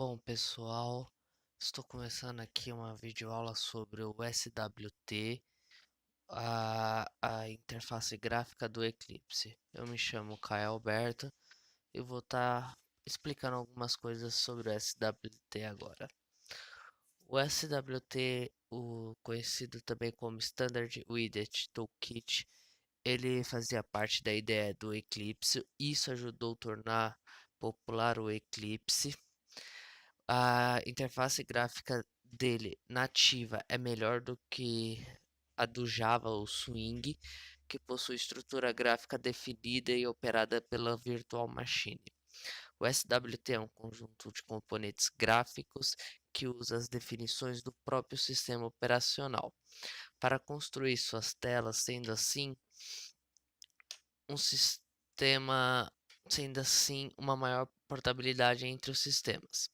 Bom, pessoal, estou começando aqui uma videoaula sobre o SWT, a interface gráfica do Eclipse. Eu me chamo Caio Alberto e vou estar explicando algumas coisas sobre o SWT agora. O SWT, o conhecido também como Standard Widget Toolkit, ele fazia parte da ideia do Eclipse. Isso ajudou a tornar popular o Eclipse. A interface gráfica dele nativa é melhor do que a do Java ou Swing, que possui estrutura gráfica definida e operada pela Virtual Machine. O SWT é um conjunto de componentes gráficos que usa as definições do próprio sistema operacional para construir suas telas, sendo assim uma maior portabilidade entre os sistemas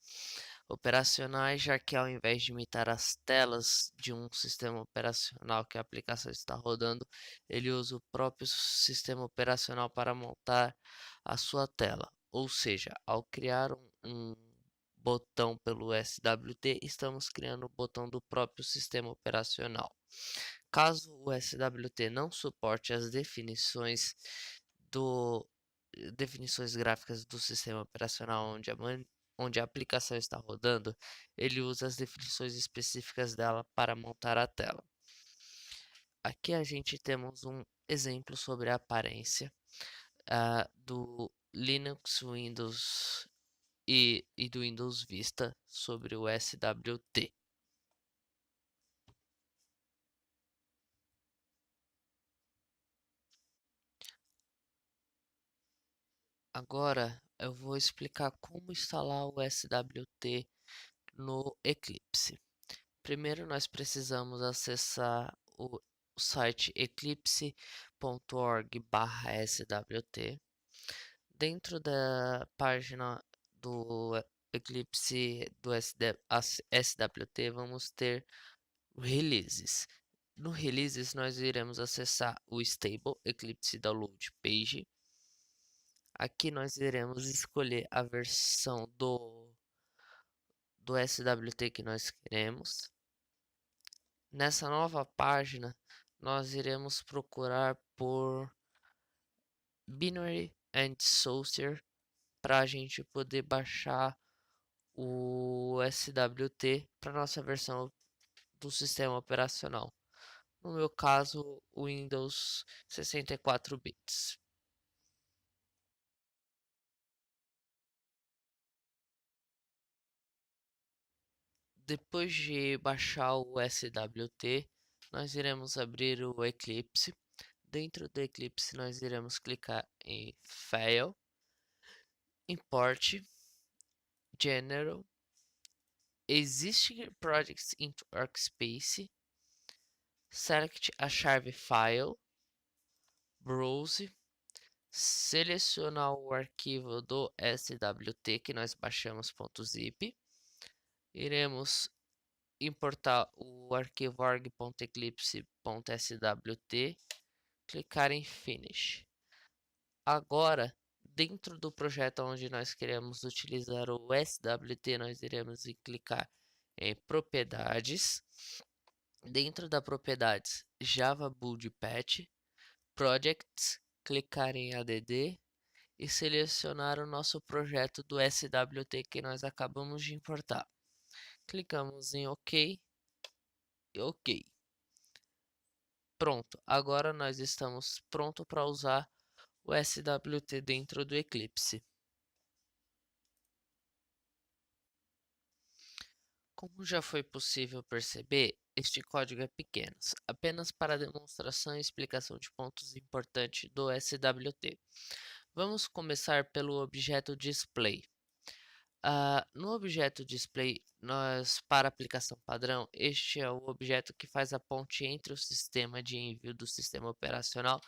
operacionais, já que ao invés de imitar as telas de um sistema operacional que a aplicação está rodando, ele usa o próprio sistema operacional para montar a sua tela. Ou seja, ao criar um botão pelo SWT, estamos criando o botão do próprio sistema operacional. Caso o SWT não suporte as do definições gráficas do sistema operacional onde a aplicação está rodando, ele usa as definições específicas dela para montar a tela. Aqui a gente temos um exemplo sobre a aparência do Linux, Windows e do Windows Vista sobre o SWT. Agora eu vou explicar como instalar o SWT no Eclipse. Primeiro nós precisamos acessar o site eclipse.org/SWT. Dentro da página do Eclipse do SWT vamos ter releases. No releases nós iremos acessar o stable Eclipse Download Page. Aqui nós iremos escolher a versão do SWT que nós queremos. Nessa nova página, nós iremos procurar por Binary and Saucer para a gente poder baixar o SWT para nossa versão do sistema operacional. No meu caso, o Windows 64 bits. Depois de baixar o SWT, nós iremos abrir o Eclipse. Dentro do Eclipse, nós iremos clicar em File, Import, General, Existing Projects into Workspace, Select a chave File, Browse, selecionar o arquivo do SWT que nós baixamos .zip. Iremos importar o arquivo org.eclipse.swt, clicar em Finish. Agora, dentro do projeto onde nós queremos utilizar o SWT, nós iremos clicar em Propriedades. Dentro da Propriedades, Java Build Patch, Projects, clicar em ADD e selecionar o nosso projeto do SWT que nós acabamos de importar. Clicamos em OK e OK. Pronto, agora nós estamos prontos para usar o SWT dentro do Eclipse. Como já foi possível perceber, este código é pequeno, apenas para demonstração e explicação de pontos importantes do SWT. Vamos começar pelo objeto display. No objeto display, para aplicação padrão, este é o objeto que faz a ponte entre o sistema de envio do sistema operacional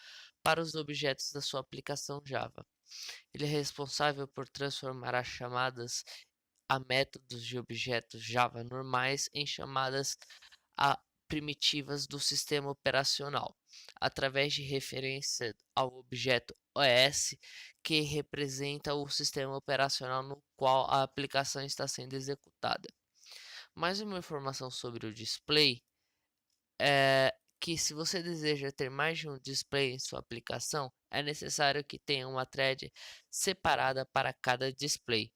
para os objetos da sua aplicação Java. Ele é responsável por transformar as chamadas a métodos de objetos Java normais em chamadas a primitivas do sistema operacional, através de referência ao objeto OS, que representa o sistema operacional no qual a aplicação está sendo executada. Mais uma informação sobre o display é que, se você deseja ter mais de um display em sua aplicação, é necessário que tenha uma thread separada para cada display.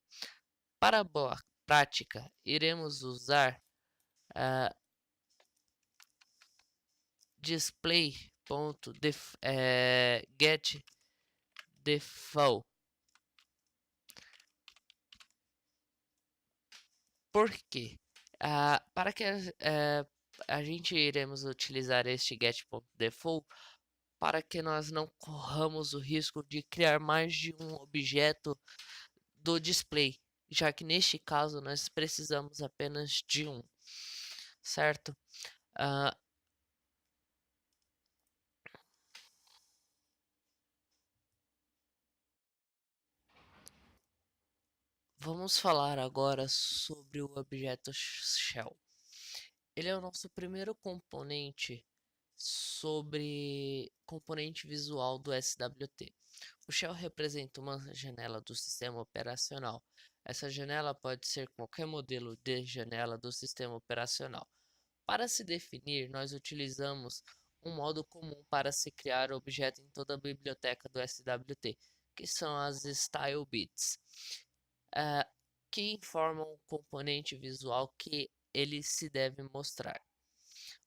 Para a boa prática, iremos usar display.getDefault. Por quê? Para que a gente iremos utilizar este get.default para que nós não corramos o risco de criar mais de um objeto do display, já que neste caso nós precisamos apenas de um, certo? Vamos falar agora sobre o objeto shell. Ele é o nosso primeiro componente sobre componente visual do SWT. O shell representa uma janela do sistema operacional. Essa janela pode ser qualquer modelo de janela do sistema operacional. Para se definir, nós utilizamos um modo comum para se criar objeto em toda a biblioteca do SWT, que são as style bits, que informam o componente visual que ele se deve mostrar.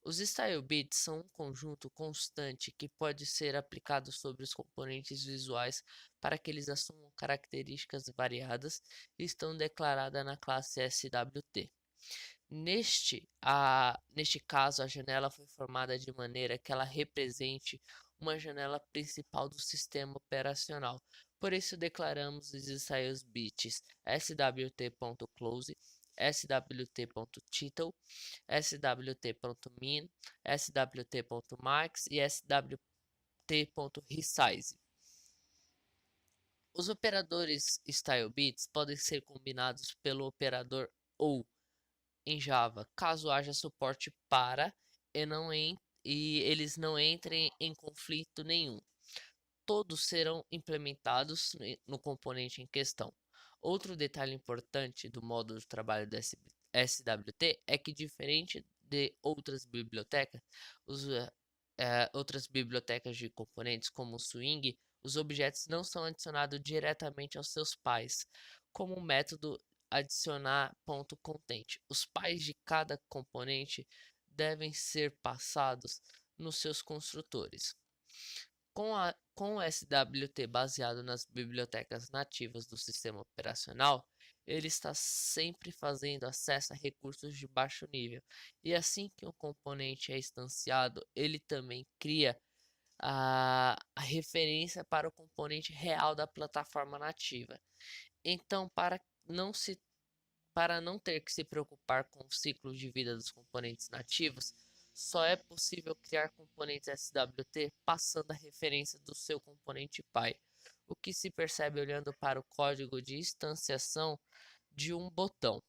Os style bits são um conjunto constante que pode ser aplicado sobre os componentes visuais para que eles assumam características variadas e estão declaradas na classe SWT. Neste caso, a janela foi formada de maneira que ela represente uma janela principal do sistema operacional. Por isso, declaramos os styles bits SWT.close, SWT.title, SWT.min, SWT.max e SWT.resize. Os operadores stylebits podem ser combinados pelo operador OR em Java, caso haja suporte para e eles não entrem em conflito nenhum. Todos serão implementados no componente em questão. Outro detalhe importante do modo de trabalho do SWT é que, diferente de outras bibliotecas, outras bibliotecas de componentes como o Swing, os objetos não são adicionados diretamente aos seus pais, como o método adicionar.content. Os pais de cada componente devem ser passados nos seus construtores. Com o SWT baseado nas bibliotecas nativas do sistema operacional, ele está sempre fazendo acesso a recursos de baixo nível. E assim que um componente é instanciado, ele também cria a referência para o componente real da plataforma nativa. Então, para não ter que se preocupar com o ciclo de vida dos componentes nativos, só é possível criar componentes SWT passando a referência do seu componente pai, o que se percebe olhando para o código de instanciação de um botão.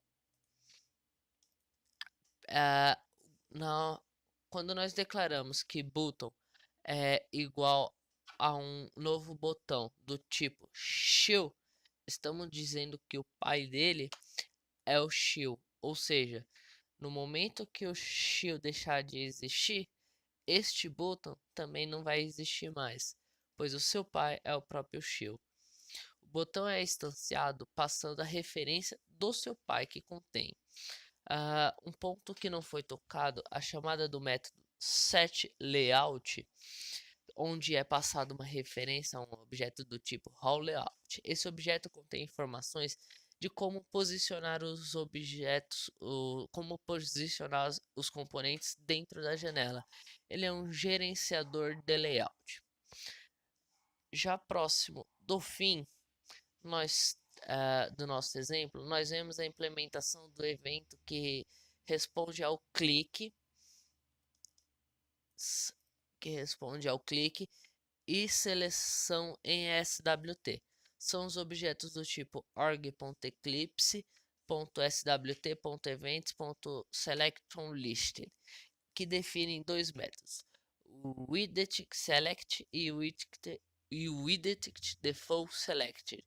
Quando nós declaramos que button é igual a um novo botão do tipo shell, estamos dizendo que o pai dele é o shell, ou seja, no momento que o shell deixar de existir, este botão também não vai existir mais, pois o seu pai é o próprio shell. O botão é instanciado passando a referência do seu pai que contém. Um ponto que não foi tocado, a chamada do método setLayout, onde é passada uma referência a um objeto do tipo rawLayout. Esse objeto contém informações de como posicionar os objetos, como posicionar os componentes dentro da janela. Ele é um gerenciador de layout. Já próximo do fim, do nosso exemplo, nós vemos a implementação do evento que responde ao clique, e seleção em SWT. São os objetos do tipo org.eclipse.swt.events.selectFromList, que definem dois métodos, o widgetSelect e o widgetDefaultSelect.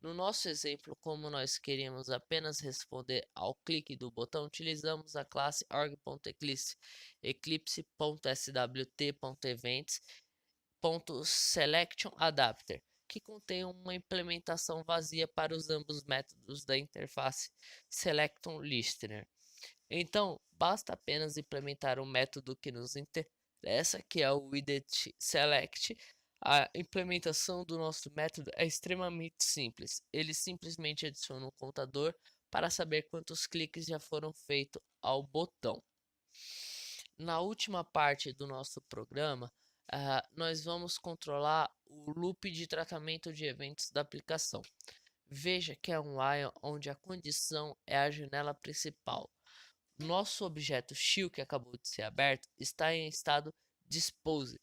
No nosso exemplo, como nós queríamos apenas responder ao clique do botão, utilizamos a classe org.eclipse, eclipse.swt.events.selectionAdapter, que contém uma implementação vazia para os ambos métodos da interface selectOnListener. Então, basta apenas implementar o método que nos interessa, que é o widgetSelect. A implementação do nosso método é extremamente simples. Ele simplesmente adiciona um contador para saber quantos cliques já foram feitos ao botão. Na última parte do nosso programa, nós vamos controlar o loop de tratamento de eventos da aplicação. Veja que é um while onde a condição é a janela principal. Nosso objeto shell, que acabou de ser aberto, está em estado dispose,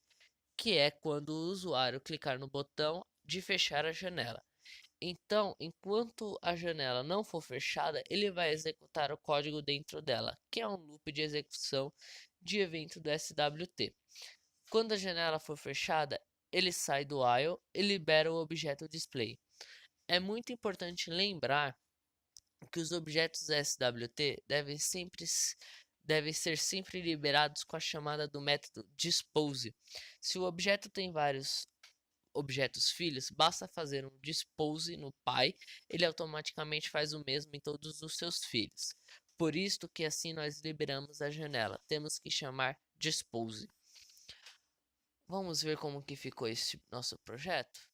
que é quando o usuário clicar no botão de fechar a janela. Então, enquanto a janela não for fechada, ele vai executar o código dentro dela, que é um loop de execução de evento do SWT. Quando a janela for fechada, ele sai do while e libera o objeto display. É muito importante lembrar que os objetos SWT devem ser sempre liberados com a chamada do método dispose. Se o objeto tem vários objetos filhos, basta fazer um dispose no pai, ele automaticamente faz o mesmo em todos os seus filhos. Por isto que assim nós liberamos a janela, temos que chamar dispose. Vamos ver como que ficou esse nosso projeto?